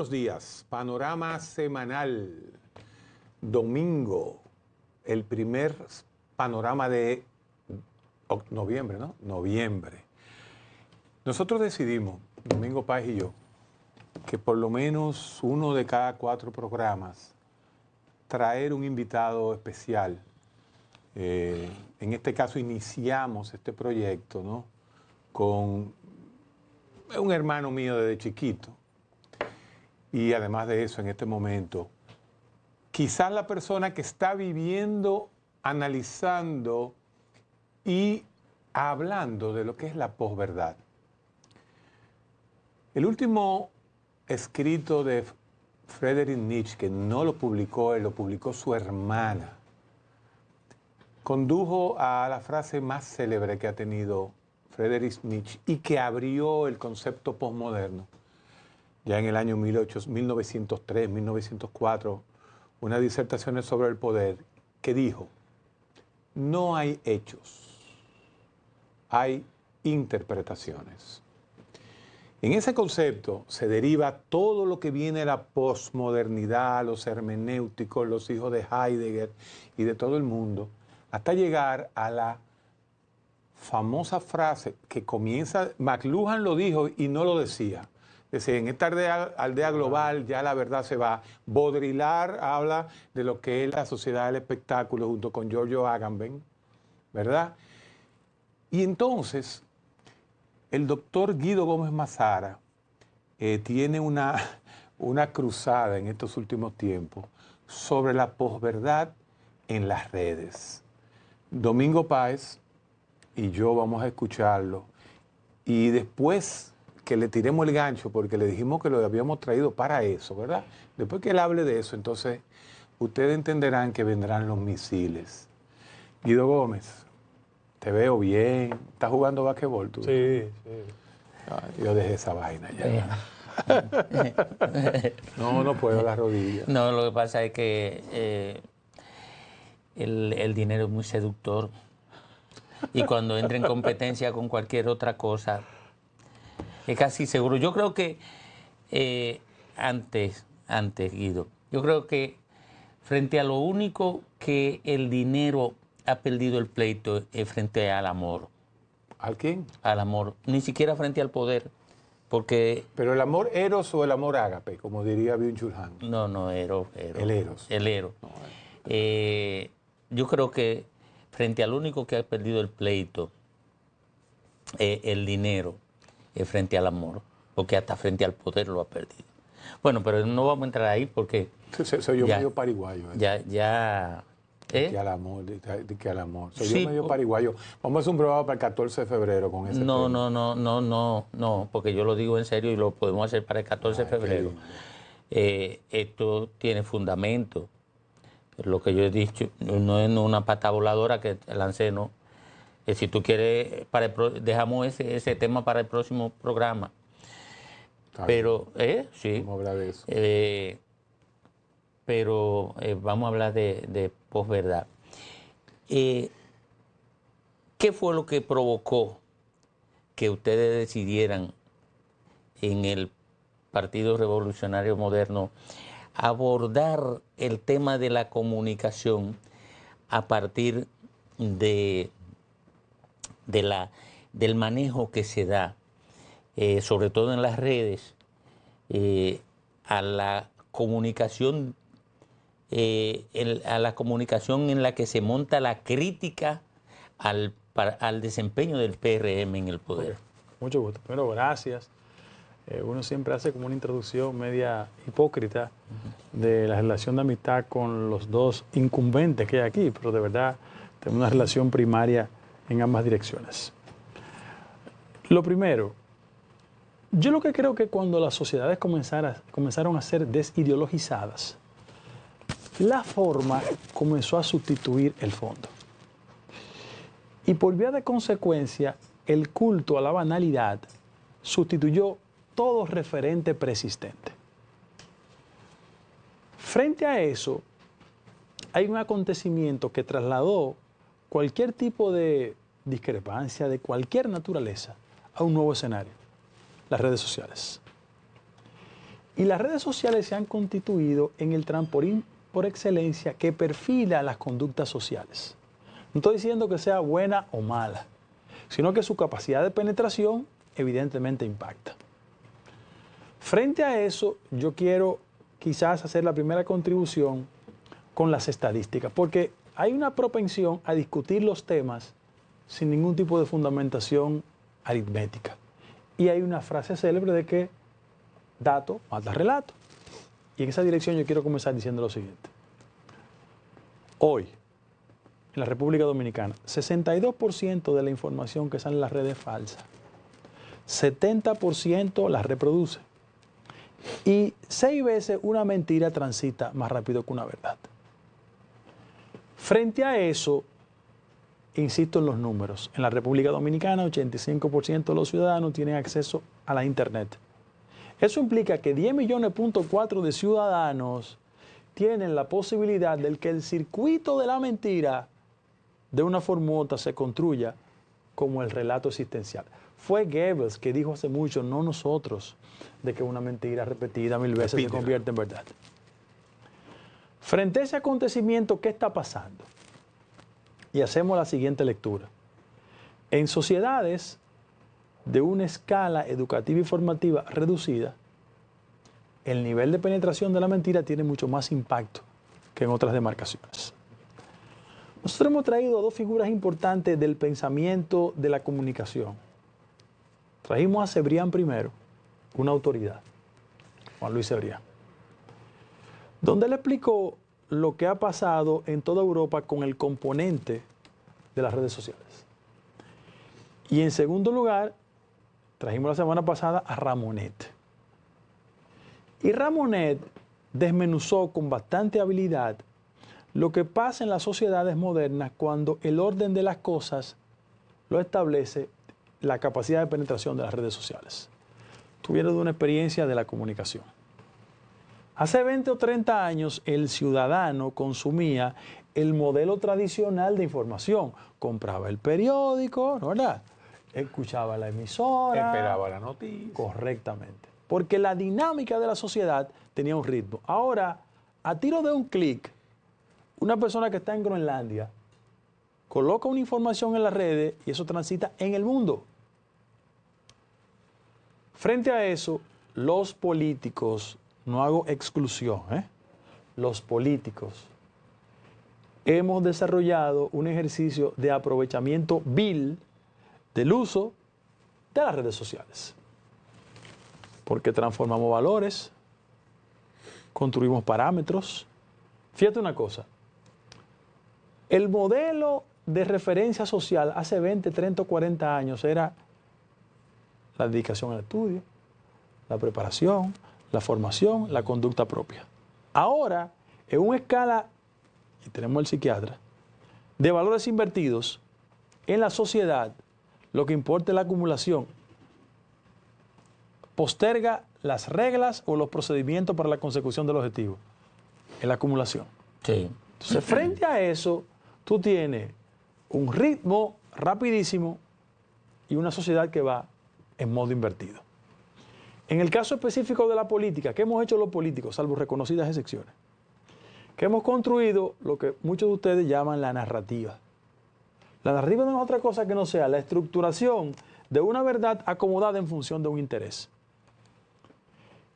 buenos días. Panorama semanal. Domingo, el primer panorama de noviembre, ¿no? Noviembre. Nosotros decidimos, Domingo Páez y yo, que por lo menos uno de cada 4 programas traer un invitado especial. En este caso iniciamos este proyecto, ¿no?, con un hermano mío desde chiquito. Y además de eso, en este momento, quizás la persona que está viviendo, analizando y hablando de lo que es la posverdad. El último escrito de Friedrich Nietzsche, que no lo publicó él, lo publicó su hermana, condujo a la frase más célebre que ha tenido Friedrich Nietzsche y que abrió el concepto posmoderno. Ya en el año 1903, 1904, unas disertaciones sobre el poder que dijo: no hay hechos, hay interpretaciones. En ese concepto se deriva todo lo que viene de la posmodernidad, los hermenéuticos, los hijos de Heidegger y de todo el mundo, hasta llegar a la famosa frase que comienza, McLuhan lo dijo y no lo decía. Decía, en esta aldea global ya la verdad se va. Baudrillard habla de lo que es la sociedad del espectáculo junto con Giorgio Agamben, ¿verdad? Y entonces, el doctor Guido Gómez Mazara tiene una cruzada en estos últimos tiempos sobre la posverdad en las redes. Domingo Páez y yo vamos a escucharlo y después que le tiremos el gancho, porque le dijimos que lo habíamos traído para eso, ¿verdad? Después que él hable de eso, entonces ustedes entenderán que vendrán los misiles. Guido Gómez, te veo bien. ¿Estás jugando basquetbol tú? Sí, sí. Ay, yo dejé esa vaina ya. No puedo, las rodillas. No, lo que pasa es que el dinero es muy seductor y cuando entra en competencia con cualquier otra cosa, es casi seguro. Yo creo que antes, Guido, yo creo que frente a lo único que el dinero ha perdido el pleito es frente al amor. ¿Al quién? Al amor, ni siquiera frente al poder, porque... ¿Pero el amor eros o el amor ágape, como diría Byung-Chul Han? No, eros. El eros. El eros. No, yo creo que frente al único que ha perdido el pleito, el dinero, es frente al amor, porque hasta frente al poder lo ha perdido. Bueno, pero no vamos a entrar ahí porque... Soy yo medio pariguayo. ¿Eh? Que al amor, que al amor. Soy yo medio pariguayo. Vamos a hacer un programa para el 14 de febrero con ese tema. No, porque yo lo digo en serio y lo podemos hacer para el 14 de febrero. Esto tiene fundamento. Lo que yo he dicho no es una pata voladora que lancé, no. Si tú quieres, dejamos ese tema para el próximo programa. Pero, sí. Vamos a hablar de eso. Pero vamos a hablar de posverdad. ¿Qué fue lo que provocó que ustedes decidieran en el Partido Revolucionario Moderno abordar el tema de la comunicación a partir del manejo que se da, sobre todo en las redes, a la comunicación en la que se monta la crítica al desempeño del PRM en el poder? Mucho gusto. Primero, gracias. Uno siempre hace como una introducción media hipócrita de la relación de amistad con los dos incumbentes que hay aquí, pero de verdad tenemos una relación primaria en ambas direcciones. Lo primero, yo lo que creo que cuando las sociedades comenzaron a ser desideologizadas, la forma comenzó a sustituir el fondo. Y por vía de consecuencia, el culto a la banalidad sustituyó todo referente persistente. Frente a eso, hay un acontecimiento que trasladó cualquier tipo de discrepancia de cualquier naturaleza a un nuevo escenario: las redes sociales. Y las redes sociales se han constituido en el trampolín por excelencia que perfila las conductas sociales. No estoy diciendo que sea buena o mala, sino que su capacidad de penetración evidentemente impacta. Frente a eso, yo quiero quizás hacer la primera contribución con las estadísticas, porque hay una propensión a discutir los temas sin ningún tipo de fundamentación aritmética. Y hay una frase célebre de que dato mata relato. Y en esa dirección yo quiero comenzar diciendo lo siguiente. Hoy, en la República Dominicana, 62% de la información que sale en las redes es falsa. 70% la reproduce. Y 6 veces una mentira transita más rápido que una verdad. Frente a eso, insisto en los números. En la República Dominicana, 85% de los ciudadanos tienen acceso a la Internet. Eso implica que 10,4 millones de ciudadanos tienen la posibilidad de que el circuito de la mentira de una forma u otra se construya como el relato existencial. Fue Goebbels que dijo hace mucho, no nosotros, de que una mentira repetida 1000 veces se convierte en verdad. Frente a ese acontecimiento, ¿qué está pasando? Y hacemos la siguiente lectura. En sociedades de una escala educativa y formativa reducida, el nivel de penetración de la mentira tiene mucho más impacto que en otras demarcaciones. Nosotros hemos traído 2 figuras importantes del pensamiento de la comunicación. Trajimos a Cebrián primero, una autoridad, Juan Luis Cebrián, donde él explicó lo que ha pasado en toda Europa con el componente de las redes sociales. Y en segundo lugar, trajimos la semana pasada a Ramonet. Y Ramonet desmenuzó con bastante habilidad lo que pasa en las sociedades modernas cuando el orden de las cosas lo establece la capacidad de penetración de las redes sociales. Tuvieron una experiencia de la comunicación. Hace 20 o 30 años el ciudadano consumía el modelo tradicional de información. Compraba el periódico, ¿no, verdad? Escuchaba la emisora. Esperaba la noticia. Correctamente. Porque la dinámica de la sociedad tenía un ritmo. Ahora, a tiro de un clic, una persona que está en Groenlandia coloca una información en las redes y eso transita en el mundo. Frente a eso, los políticos, no hago exclusión, los políticos, hemos desarrollado un ejercicio de aprovechamiento vil del uso de las redes sociales. Porque transformamos valores, construimos parámetros. Fíjate una cosa, el modelo de referencia social hace 20, 30 o 40 años era la dedicación al estudio, la preparación, la formación, la conducta propia. Ahora, en una escala, y tenemos el psiquiatra, de valores invertidos, en la sociedad, lo que importa es la acumulación. Posterga las reglas o los procedimientos para la consecución del objetivo. En la acumulación. Sí. Entonces, frente a eso, tú tienes un ritmo rapidísimo y una sociedad que va en modo invertido. En el caso específico de la política, ¿qué hemos hecho los políticos, salvo reconocidas excepciones? Que hemos construido lo que muchos de ustedes llaman la narrativa. La narrativa no es otra cosa que no sea la estructuración de una verdad acomodada en función de un interés.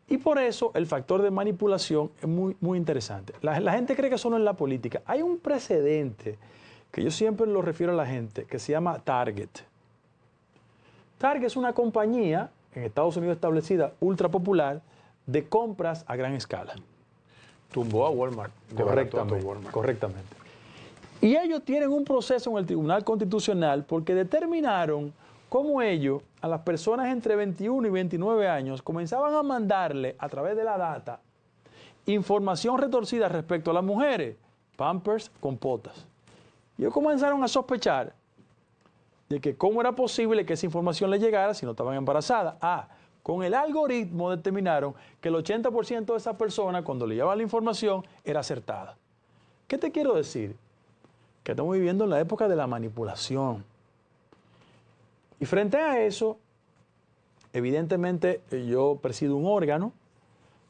Y por eso el factor de manipulación es muy interesante. La gente cree que solo en la política. Hay un precedente que yo siempre lo refiero a la gente, que se llama Target. Target es una compañía en Estados Unidos establecida, ultra popular, de compras a gran escala. Tumbó a Walmart. Correctamente. Y ellos tienen un proceso en el Tribunal Constitucional porque determinaron cómo ellos, a las personas entre 21 y 29 años, comenzaban a mandarle a través de la data información retorcida respecto a las mujeres, Pampers, compotas. Y ellos comenzaron a sospechar de que cómo era posible que esa información le llegara si no estaban embarazadas. Con el algoritmo determinaron que el 80% de esas personas, cuando le llevaban la información, era acertada. ¿Qué te quiero decir? Que estamos viviendo en la época de la manipulación. Y frente a eso, evidentemente yo presido un órgano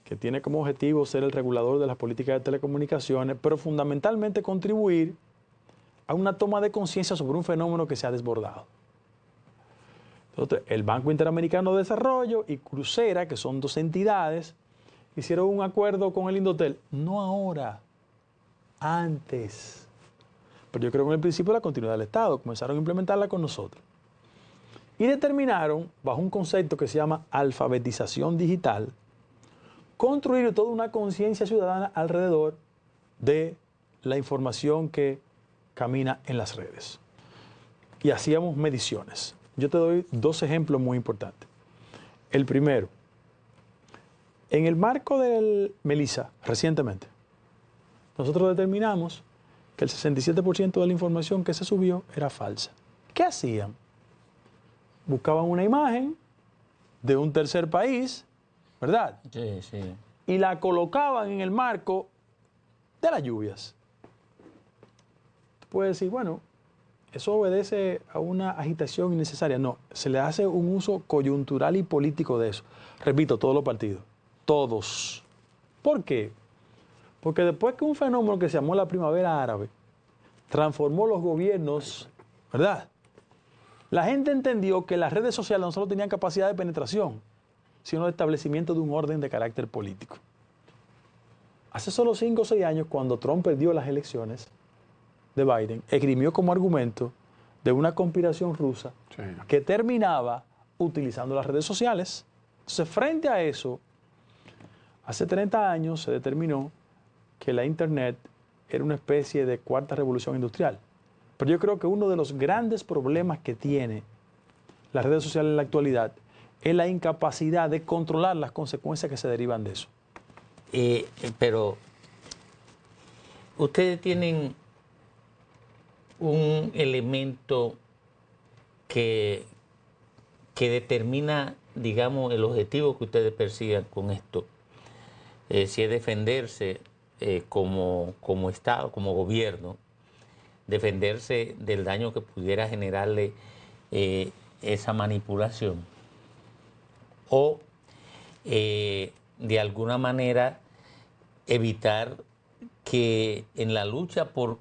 que tiene como objetivo ser el regulador de las políticas de telecomunicaciones, pero fundamentalmente contribuir a una toma de conciencia sobre un fenómeno que se ha desbordado. Entonces, el Banco Interamericano de Desarrollo y Crucera, que son dos entidades, hicieron un acuerdo con el Indotel, no ahora, antes. Pero yo creo que en el principio la continuidad del Estado, comenzaron a implementarla con nosotros. Y determinaron, bajo un concepto que se llama alfabetización digital, construir toda una conciencia ciudadana alrededor de la información que camina en las redes. Y hacíamos mediciones. Yo te doy dos ejemplos muy importantes. El primero, en el marco del Melissa, recientemente, nosotros determinamos que el 67% de la información que se subió era falsa. ¿Qué hacían? Buscaban una imagen de un tercer país, ¿verdad? Sí, sí. Y la colocaban en el marco de las lluvias. Tú puedes decir, bueno, eso obedece a una agitación innecesaria. No, se le hace un uso coyuntural y político de eso. Repito, todos los partidos. Todos. ¿Por qué? Porque después que un fenómeno que se llamó la primavera árabe transformó los gobiernos, ¿verdad? La gente entendió que las redes sociales no solo tenían capacidad de penetración, sino de establecimiento de un orden de carácter político. Hace solo 5 o 6 años, cuando Trump perdió las elecciones de Biden, esgrimió como argumento de una conspiración rusa que terminaba utilizando las redes sociales. Entonces, frente a eso, hace 30 años se determinó que la Internet era una especie de cuarta revolución industrial. Pero yo creo que uno de los grandes problemas que tiene las redes sociales en la actualidad es la incapacidad de controlar las consecuencias que se derivan de eso. Pero ustedes tienen un elemento que determina, digamos, el objetivo que ustedes persigan con esto. Si es defenderse como Estado, como gobierno, defenderse del daño que pudiera generarle esa manipulación, o de alguna manera evitar que en la lucha por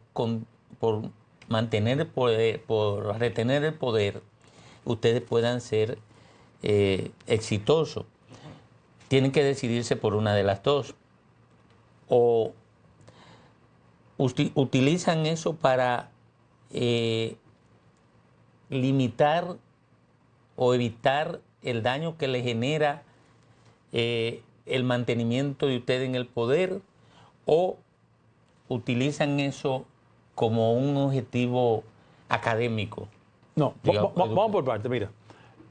mantener el poder, por retener el poder, ustedes puedan ser exitosos. Tienen que decidirse por una de las dos. O utilizan eso para limitar o evitar el daño que le genera el mantenimiento de ustedes en el poder, o utilizan eso como un objetivo académico. No, vamos por parte. Mira,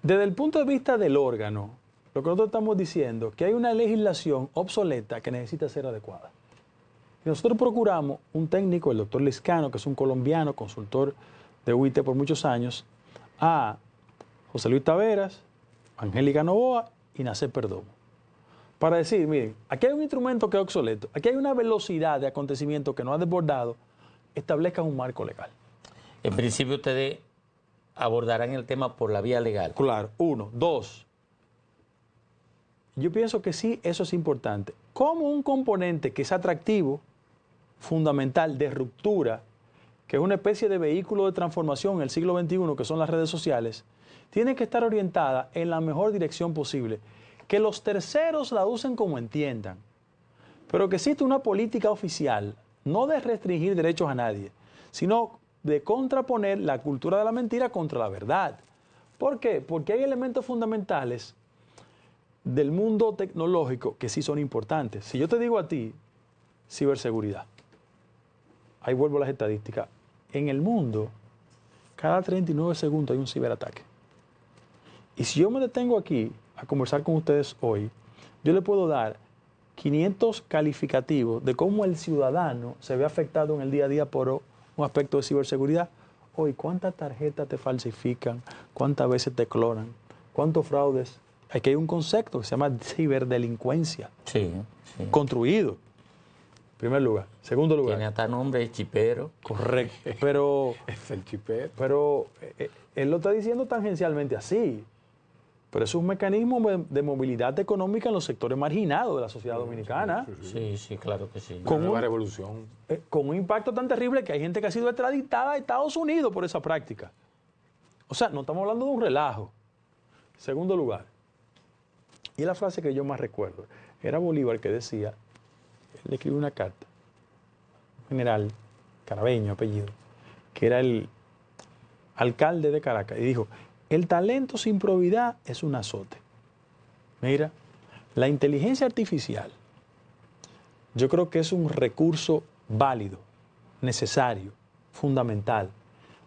desde el punto de vista del órgano, lo que nosotros estamos diciendo es que hay una legislación obsoleta que necesita ser adecuada. Y nosotros procuramos un técnico, el doctor Liscano, que es un colombiano, consultor de UIT por muchos años, a José Luis Taveras, Angélica Novoa y Nacer Perdomo, para decir, miren, aquí hay un instrumento que es obsoleto, aquí hay una velocidad de acontecimiento que no ha desbordado, establezcan un marco legal. En principio ustedes abordarán el tema por la vía legal. Claro, 1. 2. Yo pienso que sí, eso es importante. Como un componente que es atractivo, fundamental, de ruptura, que es una especie de vehículo de transformación en el siglo XXI, que son las redes sociales, tiene que estar orientada en la mejor dirección posible. Que los terceros la usen como entiendan, pero que existe una política oficial, no de restringir derechos a nadie, sino de contraponer la cultura de la mentira contra la verdad. ¿Por qué? Porque hay elementos fundamentales del mundo tecnológico que sí son importantes. Si yo te digo a ti, ciberseguridad, ahí vuelvo a las estadísticas, en el mundo, cada 39 segundos hay un ciberataque. Y si yo me detengo aquí a conversar con ustedes hoy, yo le puedo dar 500 calificativos de cómo el ciudadano se ve afectado en el día a día por un aspecto de ciberseguridad. Hoy, ¿cuántas tarjetas te falsifican? ¿Cuántas veces te clonan? ¿Cuántos fraudes? Aquí hay un concepto que se llama ciberdelincuencia. Sí, sí. Construido. Primer lugar. Segundo lugar. Tiene hasta nombre, chipero. Correcto. Pero Es el chipero. Pero él lo está diciendo tangencialmente así. pero es un mecanismo de movilidad económica en los sectores marginados de la sociedad dominicana. Sí, sí, claro que sí. Con una revolución. Con un impacto tan terrible que hay gente que ha sido extraditada a Estados Unidos por esa práctica. O sea, no estamos hablando de un relajo. Segundo lugar, y la frase que yo más recuerdo, era Bolívar que decía, él le escribió una carta, un general carabeño, apellido, que era el alcalde de Caracas, y dijo, el talento sin probidad es un azote. Mira, la inteligencia artificial, yo creo que es un recurso válido, necesario, fundamental.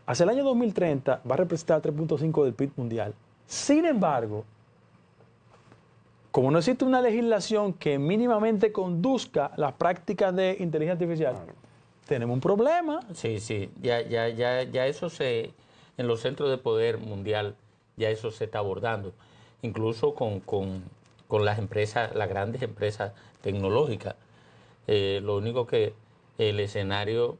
Hacia el año 2030 va a representar 3.5 del PIB mundial. Sin embargo, como no existe una legislación que mínimamente conduzca las prácticas de inteligencia artificial, tenemos un problema. Sí, sí, ya eso en los centros de poder mundial, ya eso se está abordando, incluso con las empresas, las grandes empresas tecnológicas. Lo único que el escenario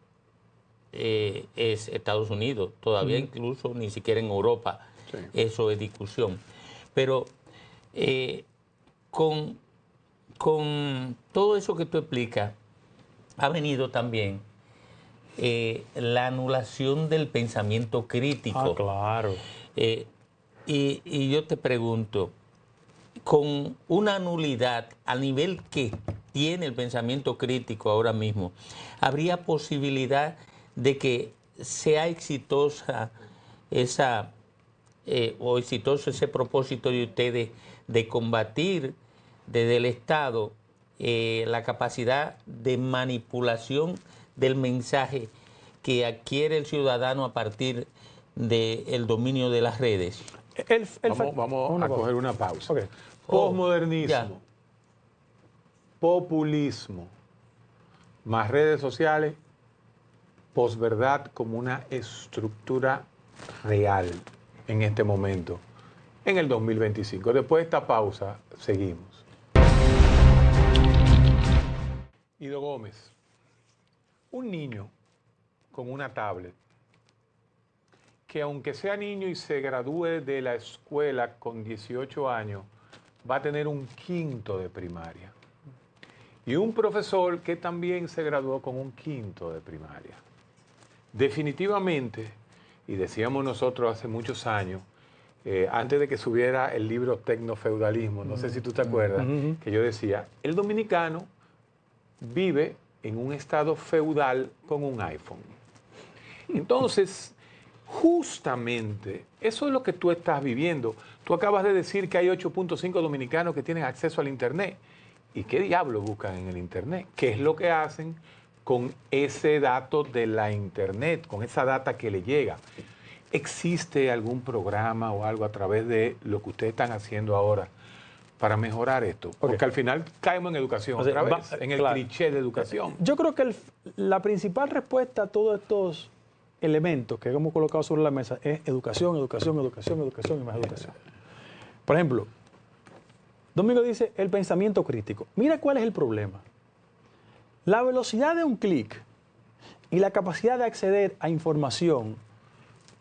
es Estados Unidos, todavía incluso ni siquiera en Europa, eso es discusión. Pero con todo eso que tú explicas, ha venido también la anulación del pensamiento crítico. Ah, claro. Y yo te pregunto, con una nulidad a nivel que tiene el pensamiento crítico ahora mismo, ¿habría posibilidad de que sea exitosa o exitoso ese propósito de ustedes de combatir desde el Estado la capacidad de manipulación del mensaje que adquiere el ciudadano a partir del dominio de las redes? Vamos a coger una pausa. Okay. Posmodernismo, populismo, más redes sociales, posverdad como una estructura real en este momento, en el 2025. Después de esta pausa, seguimos. Ido Gómez, un niño con una tablet, que aunque sea niño y se gradúe de la escuela con 18 años, va a tener un quinto de primaria. Y un profesor que también se graduó con un quinto de primaria. Definitivamente, y decíamos nosotros hace muchos años, antes de que subiera el libro Tecnofeudalismo, no sé si tú te acuerdas, que yo decía, el dominicano vive en un estado feudal con un iPhone. Entonces, justamente, eso es lo que tú estás viviendo. Tú acabas de decir que hay 8.5 dominicanos que tienen acceso al Internet. ¿Y qué diablo buscan en el Internet? ¿Qué es lo que hacen con ese dato de la Internet, con esa data que le llega? ¿Existe algún programa o algo a través de lo que ustedes están haciendo ahora para mejorar esto? Porque al final caemos en educación otra vez, en el cliché de educación. Yo creo que la principal respuesta a todos estos elementos que hemos colocado sobre la mesa es educación, educación, educación, educación y más educación. Por ejemplo, Domingo dice el pensamiento crítico. Mira cuál es el problema. La velocidad de un clic y la capacidad de acceder a información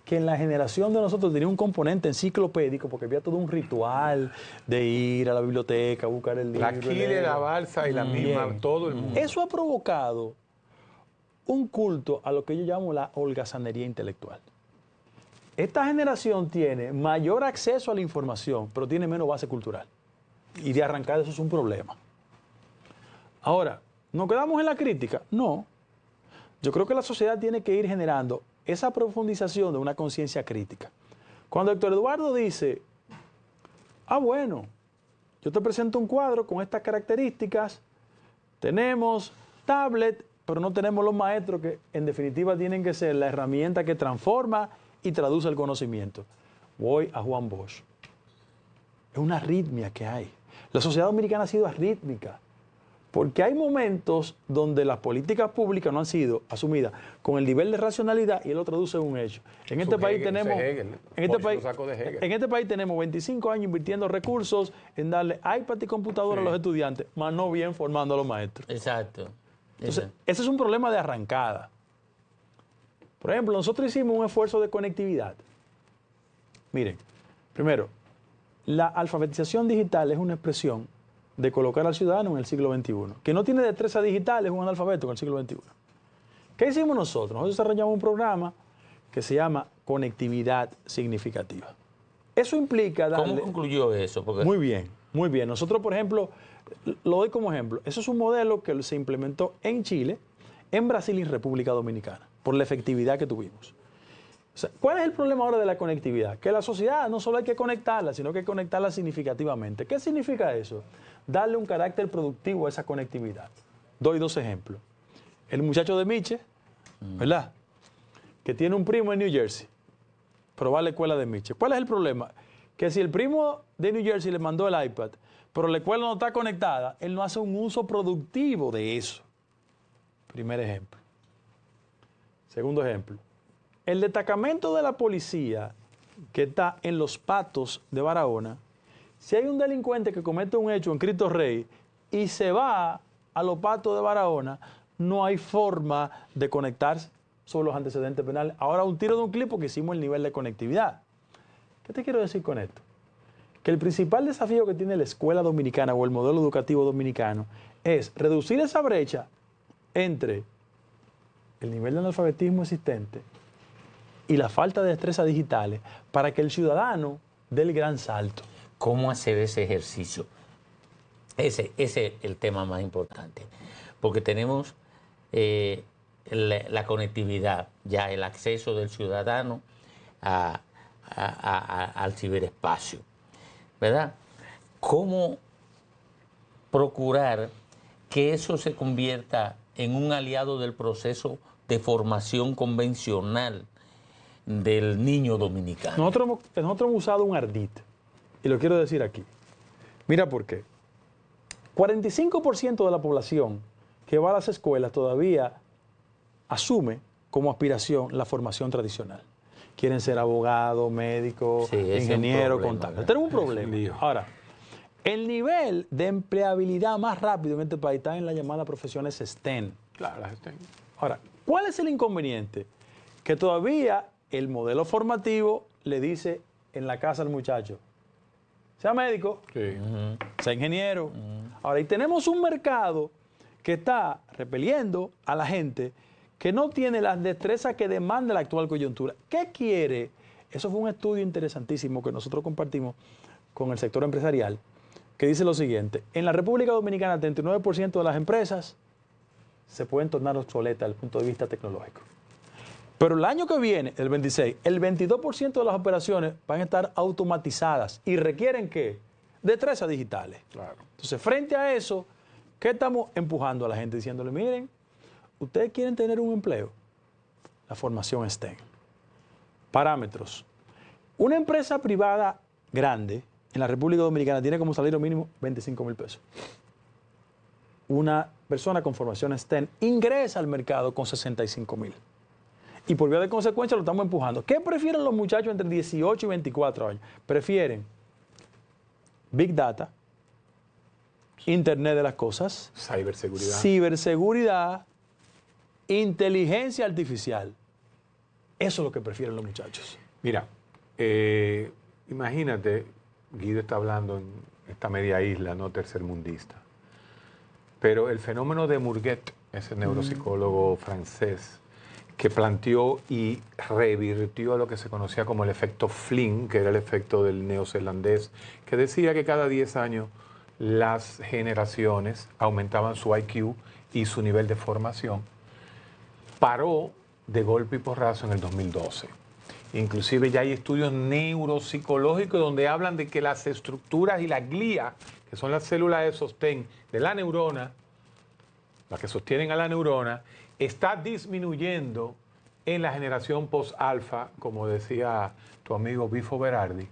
que en la generación de nosotros tenía un componente enciclopédico, porque había todo un ritual de ir a la biblioteca, buscar el libro. La Quile, la Balsa y la misma, todo el mundo. Eso ha provocado un culto a lo que yo llamo la holgazanería intelectual. Esta generación tiene mayor acceso a la información, pero tiene menos base cultural. Y de arrancar eso es un problema. Ahora, ¿nos quedamos en la crítica? No. Yo creo que la sociedad tiene que ir generando esa profundización de una conciencia crítica. Cuando Héctor Eduardo dice, bueno, yo te presento un cuadro con estas características, tenemos tablet, pero no tenemos los maestros que en definitiva tienen que ser la herramienta que transforma y traduce el conocimiento. Voy a Juan Bosch. Es una arritmia que hay. La sociedad dominicana ha sido arrítmica, porque hay momentos donde las políticas públicas no han sido asumidas con el nivel de racionalidad y él lo traduce en un hecho. En este país tenemos, en este país tenemos 25 años invirtiendo recursos en darle iPad y computadora a los estudiantes, más no bien formando a los maestros. Exacto. Entonces, ese es un problema de arrancada. Por ejemplo, nosotros hicimos un esfuerzo de conectividad. Miren, primero, la alfabetización digital es una expresión de colocar al ciudadano en el siglo XXI. Que no tiene destreza digital es un analfabeto en el siglo XXI. ¿Qué hicimos nosotros? Nosotros desarrollamos un programa que se llama Conectividad Significativa. Eso implica darle... ¿Cómo concluyó eso? Porque... Muy bien, muy bien. Nosotros, por ejemplo, lo doy como ejemplo. Eso es un modelo que se implementó en Chile, en Brasil y en República Dominicana, por la efectividad que tuvimos. O sea, ¿cuál es el problema ahora de la conectividad? Que la sociedad no solo hay que conectarla, sino que hay que conectarla significativamente. ¿Qué significa eso? Darle un carácter productivo a esa conectividad. Doy dos ejemplos. El muchacho de Miche, ¿verdad? Que tiene un primo en New Jersey, pero va a la escuela de Miche. ¿Cuál es el problema? Que si el primo de New Jersey le mandó el iPad, pero la escuela no está conectada, él no hace un uso productivo de eso. Primer ejemplo. Segundo ejemplo. El destacamento de la policía que está en Los Patos de Barahona, si hay un delincuente que comete un hecho en Cristo Rey y se va a Los Patos de Barahona, no hay forma de conectarse sobre los antecedentes penales. Ahora un tiro de un clip porque hicimos el nivel de conectividad. ¿Qué te quiero decir con esto? Que el principal desafío que tiene la escuela dominicana o el modelo educativo dominicano es reducir esa brecha entre el nivel de analfabetismo existente y la falta de destrezas digitales para que el ciudadano dé el gran salto. ¿Cómo hacer ese ejercicio? Ese es el tema más importante. Porque tenemos la conectividad, ya el acceso del ciudadano al ciberespacio, ¿verdad? ¿Cómo procurar que eso se convierta en un aliado del proceso de formación convencional del niño dominicano? Nosotros hemos usado un ardid, y lo quiero decir aquí. Mira por qué. 45% de la población que va a las escuelas todavía asume como aspiración la formación tradicional. Quieren ser abogado, médico, sí, ingeniero, contable. Tenemos un problema. Ahora, el nivel de empleabilidad más rápido en este país está en las llamadas profesiones STEM. Claro, las STEM. Ahora, ¿cuál es el inconveniente? Que todavía el modelo formativo le dice en la casa al muchacho, sea médico, Sí. sea ingeniero. Ahora, y tenemos un mercado que está repeliendo a la gente que no tiene las destrezas que demanda la actual coyuntura. ¿Qué quiere? Eso fue un estudio interesantísimo que nosotros compartimos con el sector empresarial, que dice lo siguiente: en la República Dominicana, 39% de las empresas se pueden tornar obsoletas desde el punto de vista tecnológico. Pero el año que viene, el 26, el 22% de las operaciones van a estar automatizadas y requieren, ¿qué? Destrezas digitales. Claro. Entonces, frente a eso, ¿qué estamos empujando a la gente? Diciéndole, miren, ustedes quieren tener un empleo, la formación STEM. Parámetros. Una empresa privada grande en la República Dominicana tiene como salario mínimo 25,000 pesos. Una persona con formación STEM ingresa al mercado con 65,000. Y por vía de consecuencia lo estamos empujando. ¿Qué prefieren los muchachos entre 18 y 24 años? Prefieren Big Data, Internet de las Cosas, ciberseguridad, inteligencia artificial. Eso es lo que prefieren los muchachos. Mira, imagínate, Guido está hablando en esta media isla, no tercermundista, pero el fenómeno de Murguet, ese neuropsicólogo francés, que planteó y revirtió lo que se conocía como el efecto Flynn, que era el efecto del neozelandés, que decía que cada 10 años las generaciones aumentaban su IQ y su nivel de formación, paró de golpe y porrazo en el 2012. Inclusive ya hay estudios neuropsicológicos donde hablan de que las estructuras y la glía, que son las células de sostén de la neurona, las que sostienen a la neurona, está disminuyendo en la generación post-alfa, como decía tu amigo Bifo Berardi.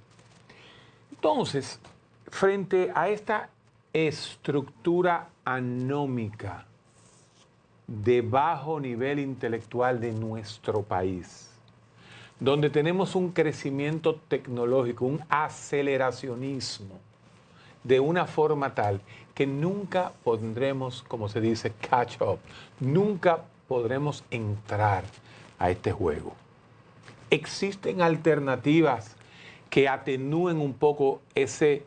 Entonces, frente a esta estructura anómica de bajo nivel intelectual de nuestro país, donde tenemos un crecimiento tecnológico, un aceleracionismo, de una forma tal que nunca podremos, como se dice, catch up, nunca podremos entrar a este juego. Existen alternativas que atenúen un poco ese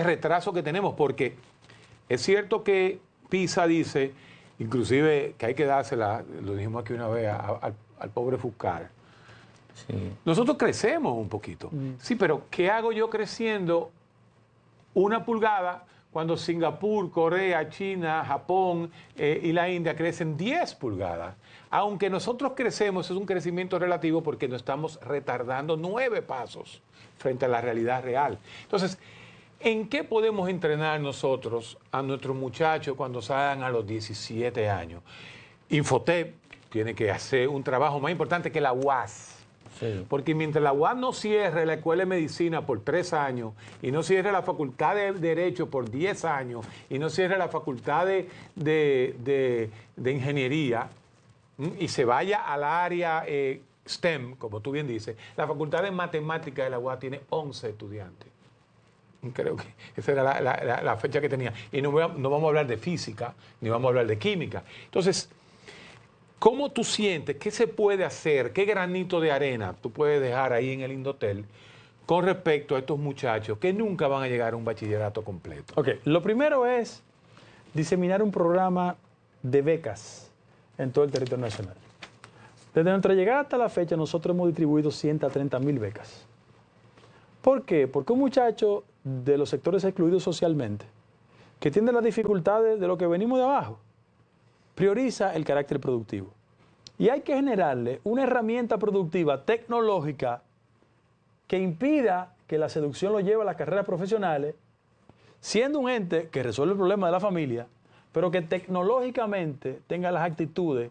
retraso que tenemos, porque es cierto que PISA dice, inclusive que hay que dársela, lo dijimos aquí una vez, al pobre Fuscar. Sí. Nosotros crecemos un poquito. Sí, pero ¿qué hago yo creciendo 1 pulgada cuando Singapur, Corea, China, Japón y la India crecen 10 pulgadas? Aunque nosotros crecemos, es un crecimiento relativo porque nos estamos retardando 9 pasos frente a la realidad real. Entonces, ¿en qué podemos entrenar nosotros a nuestros muchachos cuando salgan a los 17 años? Infotep tiene que hacer un trabajo más importante que la UAS. Sí. Porque mientras la UAS no cierre la Escuela de Medicina por 3 años y no cierre la Facultad de Derecho por 10 años y no cierre la Facultad de Ingeniería y se vaya al área STEM, como tú bien dices, la Facultad de Matemáticas de la UAS tiene 11 estudiantes. Creo que esa era la fecha que tenía. Y no vamos a hablar de física, ni vamos a hablar de química. Entonces, ¿cómo tú sientes? ¿Qué se puede hacer? ¿Qué granito de arena tú puedes dejar ahí en el Indotel con respecto a estos muchachos que nunca van a llegar a un bachillerato completo? Ok, lo primero es diseminar un programa de becas en todo el territorio nacional. Desde nuestra llegada hasta la fecha, nosotros hemos distribuido 130,000 becas. ¿Por qué? Porque un muchacho de los sectores excluidos socialmente, que tiene las dificultades de lo que venimos de abajo, prioriza el carácter productivo. Y hay que generarle una herramienta productiva tecnológica que impida que la seducción lo lleve a las carreras profesionales, siendo un ente que resuelve el problema de la familia, pero que tecnológicamente tenga las actitudes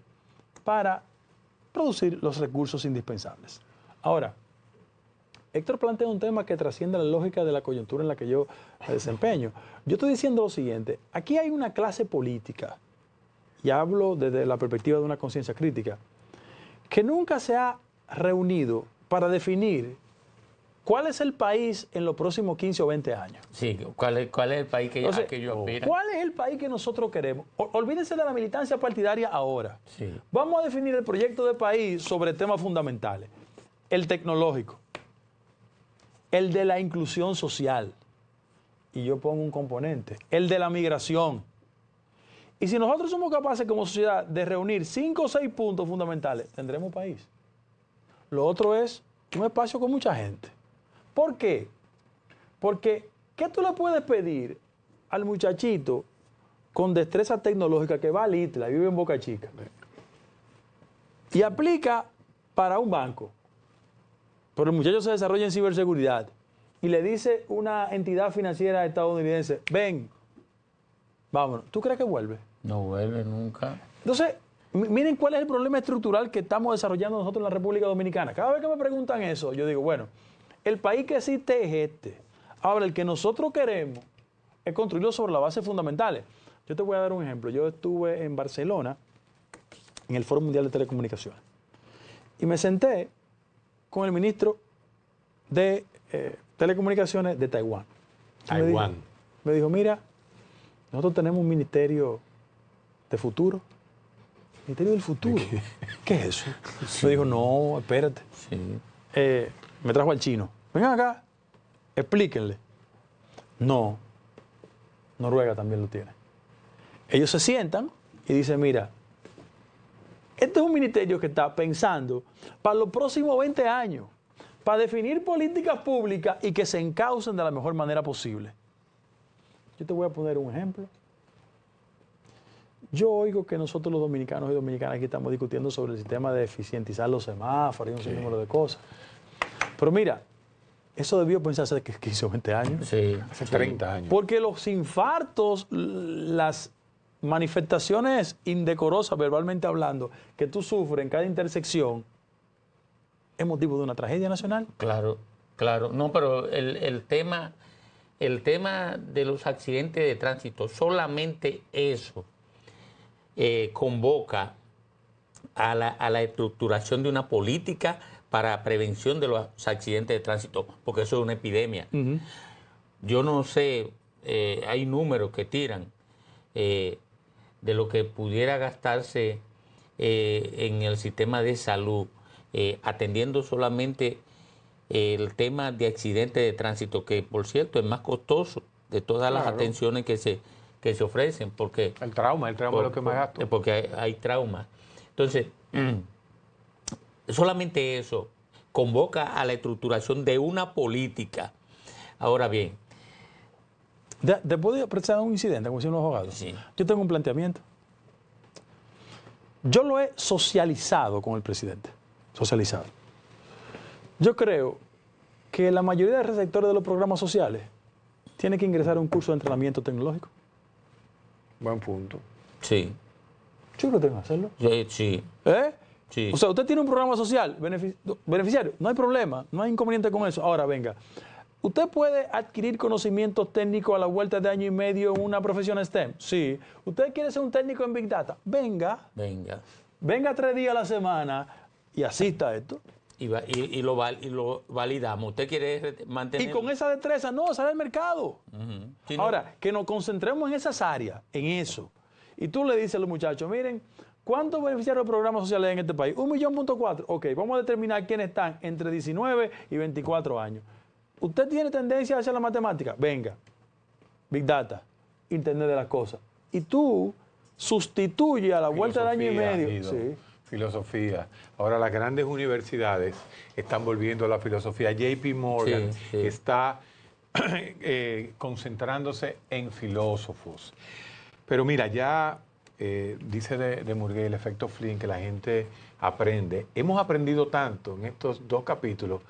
para producir los recursos indispensables. Ahora, Héctor plantea un tema que trasciende la lógica de la coyuntura en la que yo me desempeño. Yo estoy diciendo lo siguiente, aquí hay una clase política, y hablo desde la perspectiva de una conciencia crítica, que nunca se ha reunido para definir cuál es el país en los próximos 15 o 20 años. Sí, ¿cuál es el país que yo aspiro? ¿Cuál es el país que nosotros queremos? Olvídense de la militancia partidaria ahora. Sí. Vamos a definir el proyecto de país sobre temas fundamentales. El tecnológico, el de la inclusión social, y yo pongo un componente, el de la migración. Y si nosotros somos capaces como sociedad de reunir 5 o 6 puntos fundamentales, tendremos país. Lo otro es un espacio con mucha gente. ¿Por qué? Porque, ¿qué tú le puedes pedir al muchachito con destreza tecnológica que va al ITLA y vive en Boca Chica y aplica para un banco? Pero el muchacho se desarrolla en ciberseguridad y le dice una entidad financiera estadounidense, ven, vámonos. ¿Tú crees que vuelve? No vuelve nunca. Entonces, miren cuál es el problema estructural que estamos desarrollando nosotros en la República Dominicana. Cada vez que me preguntan eso, yo digo, bueno, el país que existe es este. Ahora, el que nosotros queremos es construirlo sobre las bases fundamentales. Yo te voy a dar un ejemplo. Yo estuve en Barcelona, en el Foro Mundial de Telecomunicaciones, y me senté con el ministro de Telecomunicaciones de Taiwán. Taiwán. Me dijo, mira, nosotros tenemos un ministerio de futuro. Ministerio del futuro. ¿Qué es eso? Sí. Me dijo, no, espérate. Sí. Me trajo al chino. Vengan acá, explíquenle. No, Noruega también lo tiene. Ellos se sientan y dicen, mira, este es un ministerio que está pensando para los próximos 20 años, para definir políticas públicas y que se encaucen de la mejor manera posible. Yo te voy a poner un ejemplo. Yo oigo que nosotros los dominicanos y dominicanas aquí estamos discutiendo sobre el sistema de eficientizar los semáforos y un sinnúmero de cosas. Pero mira, eso debió pensarse hace 15 o 20 años. Sí, hace 30 años. Porque los infartos, las manifestaciones indecorosas, verbalmente hablando, que tú sufres en cada intersección, es motivo de una tragedia nacional. Claro, claro. No, pero el tema de los accidentes de tránsito, solamente eso convoca a la estructuración de una política para prevención de los accidentes de tránsito, porque eso es una epidemia. Yo no sé, hay números que tiran de lo que pudiera gastarse en el sistema de salud, atendiendo solamente el tema de accidentes de tránsito, que por cierto es más costoso de todas las atenciones que se ofrecen, porque El trauma es lo que más gasto. porque hay trauma. Entonces, solamente eso convoca a la estructuración de una política. Ahora bien, ¿Te puedo presentar un incidente, como dicen los abogados? Sí. Yo tengo un planteamiento. Yo lo he socializado con el presidente. Socializado. Yo creo que la mayoría de receptores de los programas sociales tienen que ingresar a un curso de entrenamiento tecnológico. Buen punto. sí, Yo creo que tengo que hacerlo. sí, ¿Eh? sí. O sea, usted tiene un programa social, beneficiario, no hay problema, no hay inconveniente con eso. Ahora, venga, ¿usted puede adquirir conocimientos técnicos a la vuelta de año y medio en una profesión STEM? Sí. ¿Usted quiere ser un técnico en Big Data? Venga. Venga. 3 días a la semana y asista a esto. Y lo validamos. ¿Usted quiere mantener? Y con esa destreza, no, sale al mercado. Sí, no. Ahora, que nos concentremos en esas áreas, en eso. Y tú le dices a los muchachos, miren, ¿cuántos beneficiarios de programas sociales hay en este país? 1,4 millones. Ok, vamos a determinar quiénes están entre 19 y 24 años. ¿Usted tiene tendencia hacia la matemática? Venga. Big Data, Internet de las cosas. Y tú sustituye a la vuelta de año y medio. Guido, Sí. filosofía. Ahora las grandes universidades están volviendo a la filosofía. JP Morgan Sí. está concentrándose en filósofos. Pero mira, ya dice de Murguía el efecto Flynn, que la gente aprende. Hemos aprendido tanto en estos 2 capítulos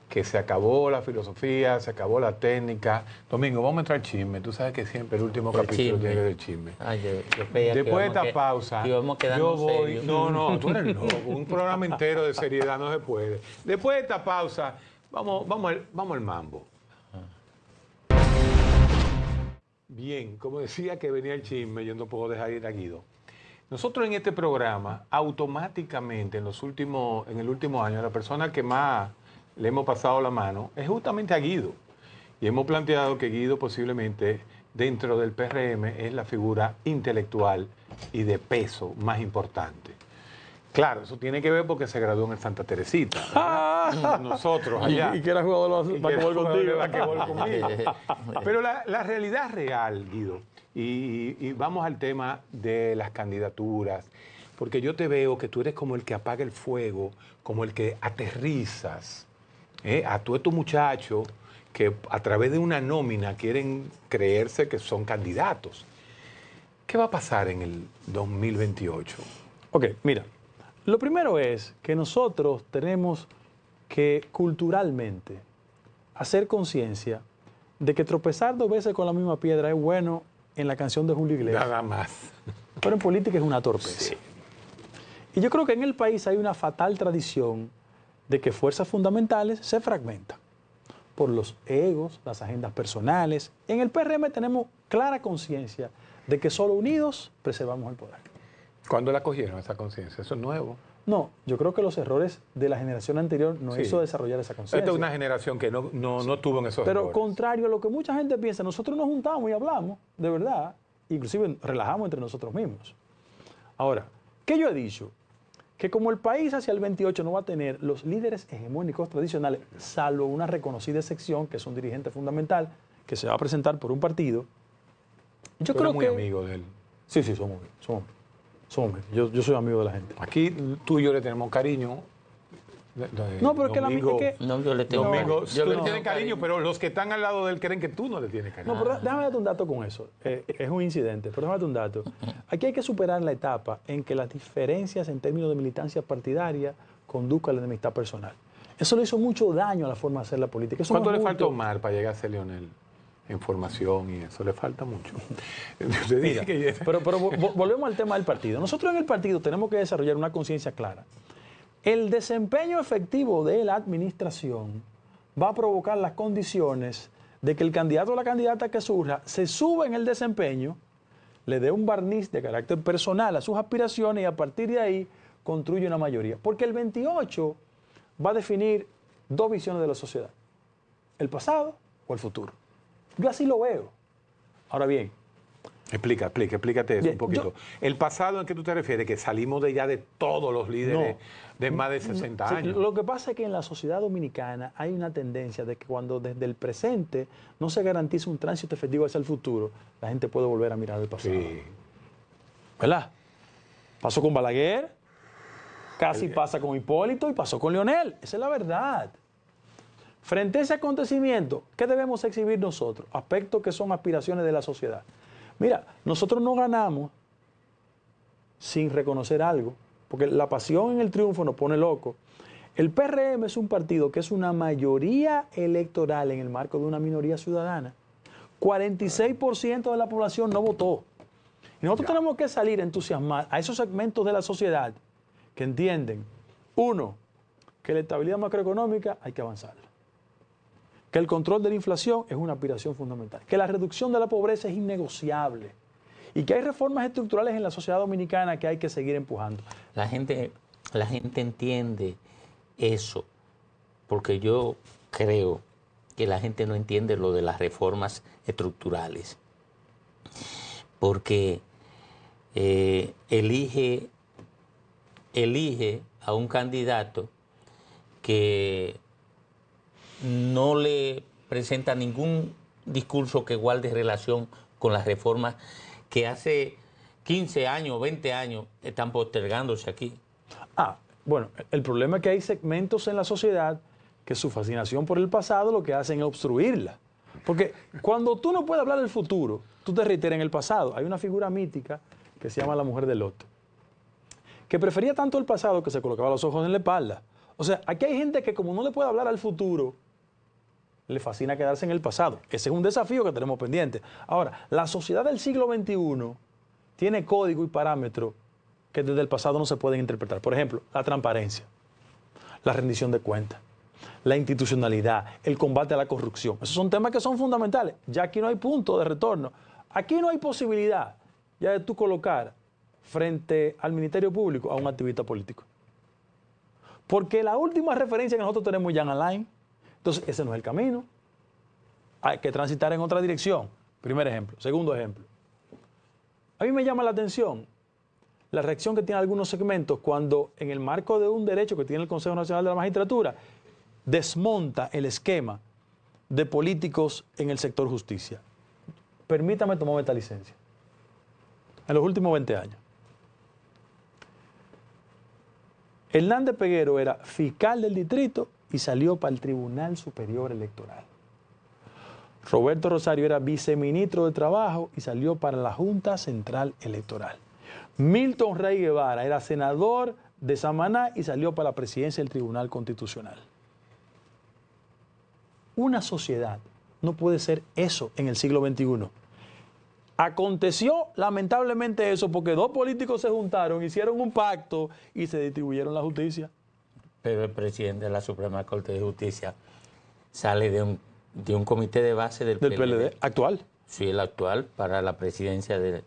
que se acabó la filosofía, se acabó la técnica. Domingo, vamos a entrar al chisme. Tú sabes que siempre el último El capítulo chisme. tiene que ver el chisme. Ay, yo creía que Después de íbamos esta pausa, íbamos a quedarnos yo voy. serios. No, tú eres loco. Un programa entero de seriedad no se puede. Después de esta pausa, vamos al mambo. Bien, como decía que venía el chisme, yo no puedo dejar ir a Guido. Nosotros en este programa, automáticamente, en el último año, la persona que más le hemos pasado la mano es justamente a Guido. Y hemos planteado que Guido posiblemente dentro del PRM es la figura intelectual y de peso más importante. Claro, eso tiene que ver porque se graduó en el Santa Teresita. ¿verdad? Nosotros allá. Y que era jugador de basquetbol conmigo. Pero la realidad real, Guido, y vamos al tema de las candidaturas, porque yo te veo que tú eres como el que apaga el fuego, como el que aterrizas a todos estos muchachos que a través de una nómina quieren creerse que son candidatos. ¿Qué va a pasar en el 2028? Ok, mira, lo primero es que nosotros tenemos que culturalmente hacer conciencia de que tropezar 2 veces con la misma piedra es bueno en la canción de Julio Iglesias, Nada más. pero en política es una torpeza. Sí. Y yo creo que en el país hay una fatal tradición de que fuerzas fundamentales se fragmentan por los egos, las agendas personales. En el PRM tenemos clara conciencia de que solo unidos preservamos el poder. ¿Cuándo la cogieron esa conciencia? Eso es nuevo. No, yo creo que los errores de la generación anterior nos Sí. hizo desarrollar esa conciencia. Esta es una generación que no tuvo en esos Pero errores. contrario a lo que mucha gente piensa, nosotros nos juntamos y hablamos, de verdad, inclusive relajamos entre nosotros mismos. Ahora, ¿qué yo he dicho? Que como el país hacia el 28 no va a tener los líderes hegemónicos tradicionales, salvo una reconocida excepción, que es un dirigente fundamental, que se va a presentar por un partido, yo Tú creo eres muy que... amigo de él. Sí, somos amigos. Yo soy amigo de la gente. Aquí tú y yo le tenemos cariño. No, pero es que Domingo, No, yo le tengo Domingo, cariño. tú le no. tienes cariño, pero los que están al lado de él creen que tú no le tienes cariño. No, pero déjame darte un dato con eso. Es un incidente, pero déjame darte un dato. Aquí hay que superar la etapa en que las diferencias en términos de militancia partidaria conduzcan a la enemistad personal. Eso le hizo mucho daño a la forma de hacer la política. Eso ¿Cuánto no es le falta a justo. Omar para llegar a ser Leonel? En formación y eso le falta mucho. Yo te dije que Pero volvemos al tema del partido. Nosotros en el partido tenemos que desarrollar una conciencia clara. El desempeño efectivo de la administración va a provocar las condiciones de que el candidato o la candidata que surja se suba en el desempeño, le dé un barniz de carácter personal a sus aspiraciones y a partir de ahí construye una mayoría. Porque el 28 va a definir 2 visiones de la sociedad. El pasado o el futuro. Yo así lo veo. Ahora bien, Explícate eso Bien, un poquito. ¿El pasado en qué tú te refieres? Que salimos de ya de todos los líderes de más de 60 Sí, años. lo que pasa es que en la sociedad dominicana hay una tendencia de que cuando desde el presente no se garantiza un tránsito efectivo hacia el futuro, la gente puede volver a mirar el pasado. Sí. ¿Verdad? Pasó con Balaguer, casi pasa con Hipólito y pasó con Leonel. Esa es la verdad. Frente a ese acontecimiento, ¿qué debemos exhibir nosotros? Aspectos que son aspiraciones de la sociedad. Mira, nosotros no ganamos sin reconocer algo, porque la pasión en el triunfo nos pone loco. El PRM es un partido que es una mayoría electoral en el marco de una minoría ciudadana. 46% de la población no votó. Y nosotros tenemos que salir a entusiasmar a esos segmentos de la sociedad que entienden, uno, que la estabilidad macroeconómica hay que avanzarla, que el control de la inflación es una aspiración fundamental, que la reducción de la pobreza es innegociable y que hay reformas estructurales en la sociedad dominicana que hay que seguir empujando. La gente entiende eso, porque yo creo que la gente no entiende lo de las reformas estructurales, porque elige a un candidato que no le presenta ningún discurso que guarde relación con las reformas que hace 15 años, 20 años están postergándose aquí. Bueno, el problema es que hay segmentos en la sociedad que su fascinación por el pasado lo que hacen es obstruirla. Porque cuando tú no puedes hablar del futuro, tú te reiteras en el pasado. Hay una figura mítica que se llama la mujer de Lot, que prefería tanto el pasado que se colocaba los ojos en la espalda. O sea, aquí hay gente que como no le puede hablar al futuro, le fascina quedarse en el pasado. Ese es un desafío que tenemos pendiente. Ahora, la sociedad del siglo XXI tiene código y parámetros que desde el pasado no se pueden interpretar. Por ejemplo, la transparencia, la rendición de cuentas, la institucionalidad, el combate a la corrupción. Esos son temas que son fundamentales. Ya aquí no hay punto de retorno. Aquí no hay posibilidad ya de tú colocar frente al Ministerio Público a un activista político. Porque la última referencia que nosotros tenemos ya en Alain, entonces ese no es el camino. Hay que transitar en otra dirección. Primer ejemplo. Segundo ejemplo. A mí me llama la atención la reacción que tienen algunos segmentos cuando en el marco de un derecho que tiene el Consejo Nacional de la Magistratura desmonta el esquema de políticos en el sector justicia. Permítame tomarme esta licencia. En los últimos 20 años, Hernández Peguero era fiscal del distrito y salió para el Tribunal Superior Electoral. Roberto Rosario era viceministro de Trabajo y salió para la Junta Central Electoral. Milton Rey Guevara era senador de Samaná y salió para la presidencia del Tribunal Constitucional. Una sociedad no puede ser eso en el siglo XXI. Aconteció lamentablemente eso porque dos políticos se juntaron, hicieron un pacto y se distribuyeron la justicia. Pero el presidente de la Suprema Corte de Justicia sale de un comité de base del PLD actual. Sí, el actual, para la presidencia de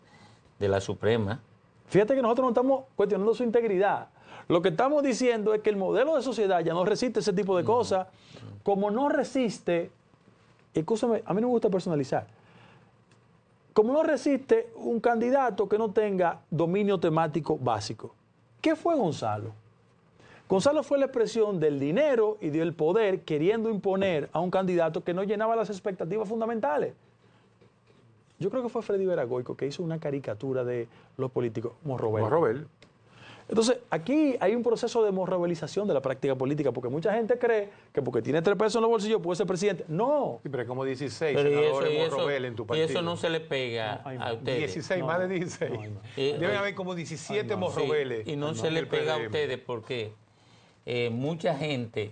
la Suprema. Fíjate que nosotros no estamos cuestionando su integridad. Lo que estamos diciendo es que el modelo de sociedad ya no resiste ese tipo de cosas. Como no resiste, escúchame, a mí no me gusta personalizar, como no resiste un candidato que no tenga dominio temático básico. ¿Qué fue Gonzalo? Gonzalo fue la expresión del dinero y del poder queriendo imponer a un candidato que no llenaba las expectativas fundamentales. Yo creo que fue Freddy Veragoico que hizo una caricatura de los políticos, Morrobel. Entonces, aquí hay un proceso de morrobelización de la práctica política, porque mucha gente cree que porque tiene 3 pesos en los bolsillos puede ser presidente. No. Sí, pero es como 16 Pero senadores Morrobel en tu partido. Y eso no se le pega a ustedes. 16, más de 16. Deben haber como 17 Morrobeles. Sí, y no se le pega a ustedes porque mucha gente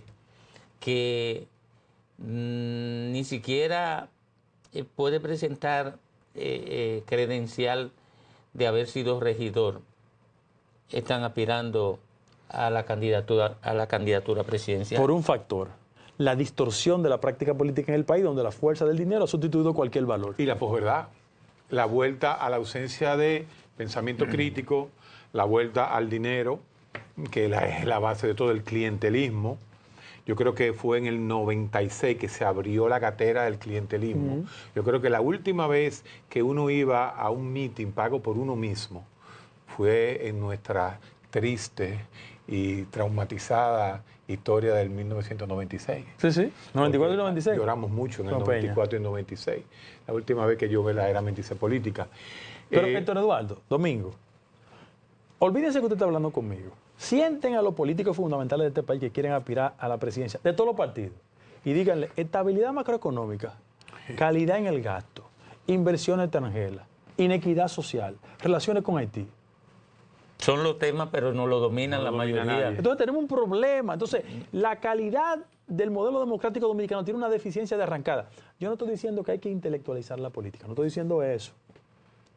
que ni siquiera puede presentar credencial de haber sido regidor, están aspirando a la candidatura presidencial. Por un factor, la distorsión de la práctica política en el país, donde la fuerza del dinero ha sustituido cualquier valor. Y la posverdad, la vuelta a la ausencia de pensamiento crítico, la vuelta al dinero, que es la base de todo el clientelismo, Yo creo que fue en el 96 que se abrió la gatera del clientelismo. Yo creo que la última vez que uno iba a un meeting pago por uno mismo fue en nuestra triste y traumatizada historia del 1996. Sí, sí, 94 y 96. Lloramos mucho en el Con 94 y 96. La última vez que yo verdaderamente hice política. Pero, Héctor Eduardo, Domingo, olvídense que usted está hablando conmigo. Sienten a los políticos fundamentales de este país que quieren aspirar a la presidencia de todos los partidos y díganle estabilidad macroeconómica, calidad en el gasto, inversión extranjera, inequidad social, relaciones con Haití. Son los temas, pero no lo dominan la mayoría. Entonces tenemos un problema. Entonces, la calidad del modelo democrático dominicano tiene una deficiencia de arrancada. Yo no estoy diciendo que hay que intelectualizar la política, no estoy diciendo eso.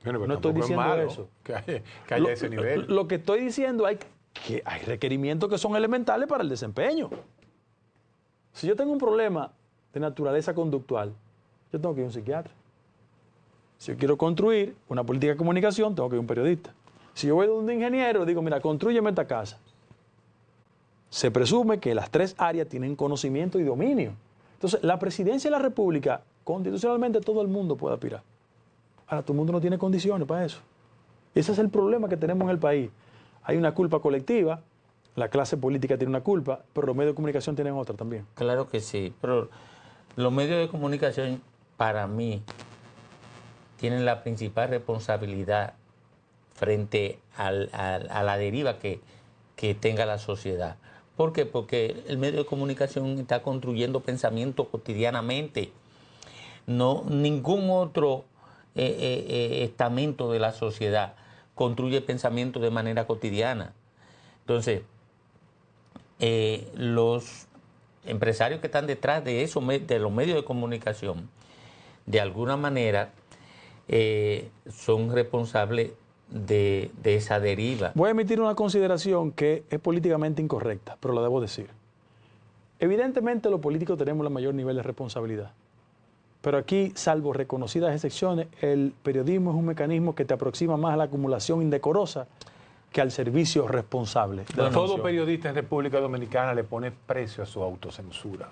Bueno, pero no estoy diciendo malo eso. Que haya ese nivel. Lo que estoy diciendo es que hay requerimientos que son elementales para el desempeño. Si yo tengo un problema de naturaleza conductual, yo tengo que ir a un psiquiatra. Si yo quiero construir una política de comunicación, tengo que ir a un periodista. Si yo voy de un ingeniero, digo, mira, constrúyeme esta casa. Se presume que las tres áreas tienen conocimiento y dominio. Entonces, la presidencia de la República, constitucionalmente todo el mundo puede aspirar. Ahora, todo el mundo no tiene condiciones para eso. Ese es el problema que tenemos en el país. Hay una culpa colectiva, la clase política tiene una culpa, pero los medios de comunicación tienen otra también. Claro que sí, pero los medios de comunicación, para mí, tienen la principal responsabilidad frente a la deriva que tenga la sociedad. ¿Por qué? Porque el medio de comunicación está construyendo pensamiento cotidianamente. No, ningún otro estamento de la sociedad construye pensamiento de manera cotidiana. Entonces, los empresarios que están detrás de eso, de los medios de comunicación, de alguna manera son responsables de esa deriva. Voy a emitir una consideración que es políticamente incorrecta, pero la debo decir. Evidentemente los políticos tenemos el mayor nivel de responsabilidad. Pero aquí, salvo reconocidas excepciones, el periodismo es un mecanismo que te aproxima más a la acumulación indecorosa que al servicio responsable. Bueno, todo periodista en República Dominicana le pone precio a su autocensura.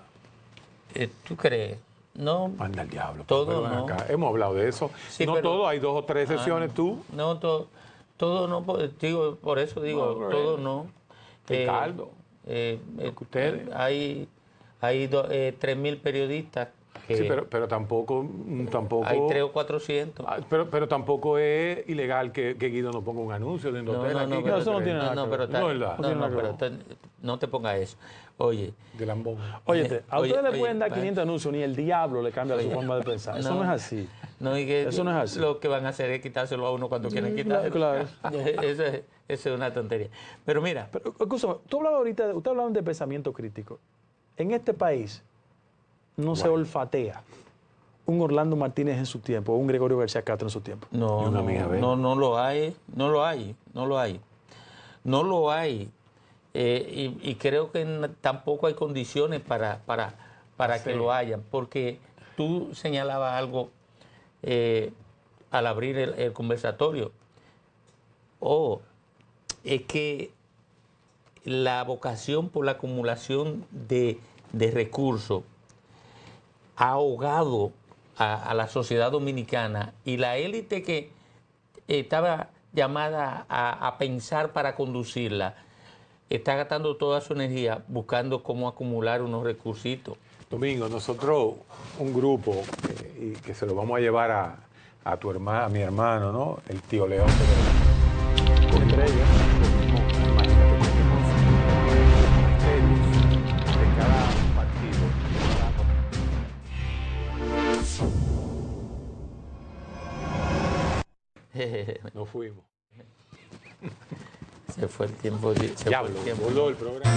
¿Tú crees? No. Manda al diablo. Todo no. Acá. Hemos hablado de eso. Sí, no pero, todo, hay 2 o 3 excepciones tú. No, todo no. Digo, por eso digo, no, todo no. Ricardo. Ustedes. Hay 3.000 periodistas. Sí, pero tampoco hay 300 o 400. Pero tampoco es ilegal que Guido nos ponga un anuncio de Indotel aquí. No, eso no tiene nada que ver. Pero no te pongas eso. Oye. De lambón. Oye, a ustedes le pueden dar 500 anuncios, ni el diablo le cambia su forma de pensar. Eso no es así. No, y que eso no es así. Lo que van a hacer es quitárselo a uno cuando quieren quitárselo. Claro. Eso es una tontería. Pero mira. Pero, escúchame, usted hablaba de pensamiento crítico. En este país no se olfatea un Orlando Martínez en su tiempo o un Gregorio García Castro en su tiempo. No lo hay. Y creo que tampoco hay condiciones para que lo hayan, porque tú señalabas algo al abrir el conversatorio. Es que la vocación por la acumulación de recursos ha ahogado a la sociedad dominicana, y la élite que estaba llamada a pensar para conducirla está gastando toda su energía buscando cómo acumular unos recursitos. Domingo, nosotros, un grupo, y que se lo vamos a llevar a tu hermano, a mi hermano, ¿no? El tío León. Entre ellos, de cada partido. No fuimos. Se fue el tiempo. Diablo, voló el programa.